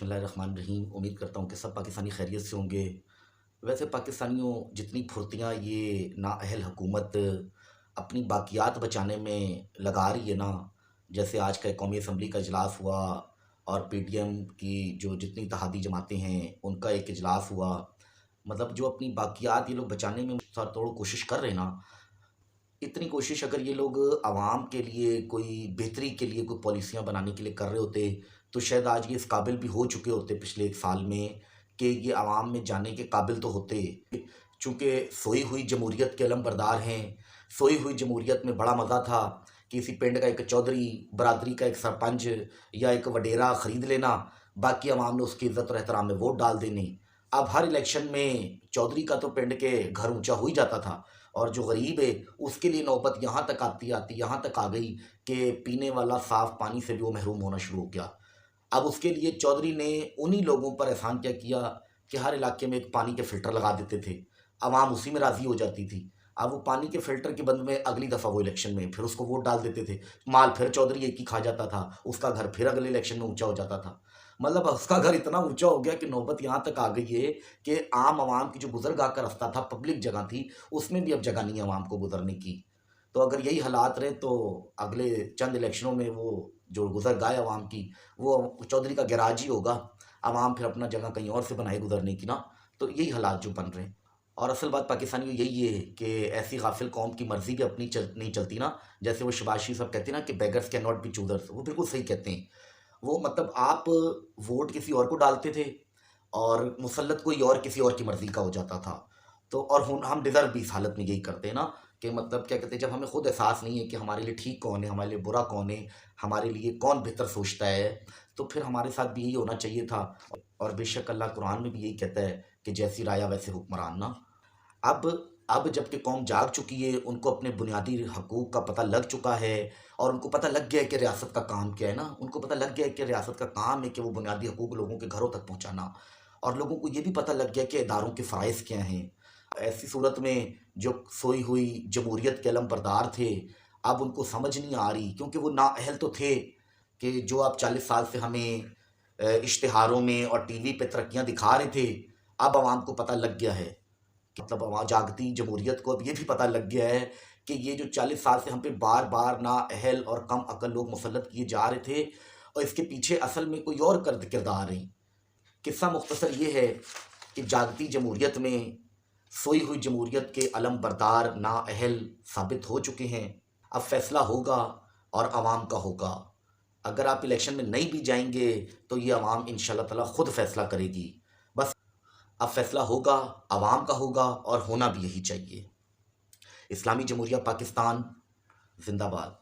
بسم اللہ الرحمن الرحیم۔ امید کرتا ہوں کہ سب پاکستانی خیریت سے ہوں گے۔ ویسے پاکستانیوں جتنی پھرتیاں یہ نااہل حکومت اپنی باقیات بچانے میں لگا رہی ہے نا، جیسے آج کا قومی اسمبلی کا اجلاس ہوا اور پی ٹی ایم کی جو جتنی اتحادی جماعتیں ہیں ان کا ایک اجلاس ہوا، مطلب جو اپنی باقیات یہ لوگ بچانے میں سر توڑ کوشش کر رہے ہیں نا، اتنی کوشش اگر یہ لوگ عوام کے لیے کوئی بہتری کے لیے کوئی پالیسیاں بنانے کے لیے کر رہے ہوتے تو شاید آج یہ اس قابل بھی ہو چکے ہوتے پچھلے ایک سال میں کہ یہ عوام میں جانے کے قابل تو ہوتے، چونکہ سوئی ہوئی جمہوریت کے علم بردار ہیں۔ سوئی ہوئی جمہوریت میں بڑا مزہ تھا کہ کسی پنڈ کا ایک چودھری، برادری کا ایک سرپنچ یا ایک وڈیرا خرید لینا، باقی عوام نے اس کی عزت اور احترام میں ووٹ ڈال دینے۔ اب ہر الیکشن میں چودھری کا تو پنڈ کے گھر اونچا ہو ہی جاتا تھا، اور جو غریب ہے اس کے لیے نوبت یہاں تک آتی یہاں تک آ گئی کہ پینے والا صاف پانی سے بھی وہ محروم ہونا شروع ہو گیا۔ اب اس کے لیے چودھری نے انہی لوگوں پر احسان کیا کیا کہ ہر علاقے میں ایک پانی کے فلٹر لگا دیتے تھے، عوام اسی میں راضی ہو جاتی تھی۔ اب وہ پانی کے فلٹر کے بند میں اگلی دفعہ وہ الیکشن میں پھر اس کو ووٹ ڈال دیتے تھے، مال پھر چودھری ایک ہی کھا جاتا تھا، اس کا گھر پھر اگلے الیکشن میں اونچا ہو جاتا تھا۔ مطلب اس کا گھر اتنا اونچا ہو گیا کہ نوبت یہاں تک آ گئی ہے کہ عام عوام کی جو گزرگاہ کا رستہ تھا، پبلک جگہ تھی، اس میں بھی اب جگہ نہیں ہے عوام کو گزرنے کی۔ تو اگر یہی حالات رہے تو اگلے چند الیکشنوں میں وہ جو گزرگاہ عوام کی وہ چودھری کا گیراج ہی ہوگا، عوام پھر اپنا جگہ کہیں اور سے بنائے گزرنے کی نا۔ تو یہی حالات جو بن رہے ہیں، اور اصل بات پاکستانیوں یہی ہے کہ ایسی غافل قوم کی مرضی بھی اپنی نہیں چلتی نا، جیسے وہ شباز شریف صاحب کہتے ہیں نا کہ beggars can not be choosers, وہ بالکل صحیح کہتے ہیں۔ وہ مطلب آپ ووٹ کسی اور کو ڈالتے تھے اور مسلط کوئی اور کسی اور کی مرضی کا ہو جاتا تھا، تو اور ہم ڈیزرو بھی اس حالت میں یہی کرتے ہیں نا کہ مطلب کیا کہتے ہیں، جب ہمیں خود احساس نہیں ہے کہ ہمارے لیے ٹھیک کون ہے، ہمارے لیے برا کون ہے، ہمارے لیے کون بہتر سوچتا ہے، تو پھر ہمارے ساتھ بھی یہی ہونا چاہیے تھا۔ اور بے شک اللہ قرآن میں بھی یہی کہتا ہے کہ جیسی رایا ویسے حکمران نا۔ اب اب جب کہ قوم جاگ چکی ہے، ان کو اپنے بنیادی حقوق کا پتہ لگ چکا ہے، اور ان کو پتہ لگ گیا ہے کہ ریاست کا کام کیا ہے نا، ان کو پتہ لگ گیا ہے کہ ریاست کا کام ہے کہ وہ بنیادی حقوق لوگوں کے گھروں تک پہنچانا، اور لوگوں کو یہ بھی پتہ لگ گیا کہ اداروں کے فرائض کیا ہیں۔ ایسی صورت میں جو سوئی ہوئی جمہوریت کے علم بردار تھے، اب ان کو سمجھ نہیں آ رہی، کیونکہ وہ نااہل تو تھے کہ جو آپ 40 سال سے ہمیں اشتہاروں میں اور ٹی وی پہ ترقیاں دکھا رہے تھے، اب عوام کو پتہ لگ گیا ہے، مطلب عوام جاگتی جمہوریت کو اب یہ بھی پتہ لگ گیا ہے کہ یہ جو 40 سال سے ہم پہ بار بار نااہل اور کم عقل لوگ مسلط کیے جا رہے تھے، اور اس کے پیچھے اصل میں کوئی اور کردار ہیں۔ قصہ مختصر یہ ہے کہ جاگتی جمہوریت میں سوئی ہوئی جمہوریت کے علم بردار نااہل ثابت ہو چکے ہیں۔ اب فیصلہ ہوگا اور عوام کا ہوگا۔ اگر آپ الیکشن میں نہیں بھی جائیں گے تو یہ عوام انشاءاللہ تعالیٰ خود فیصلہ کرے گی۔ بس اب فیصلہ ہوگا، عوام کا ہوگا، اور ہونا بھی یہی چاہیے۔ اسلامی جمہوریہ پاکستان زندہ باد۔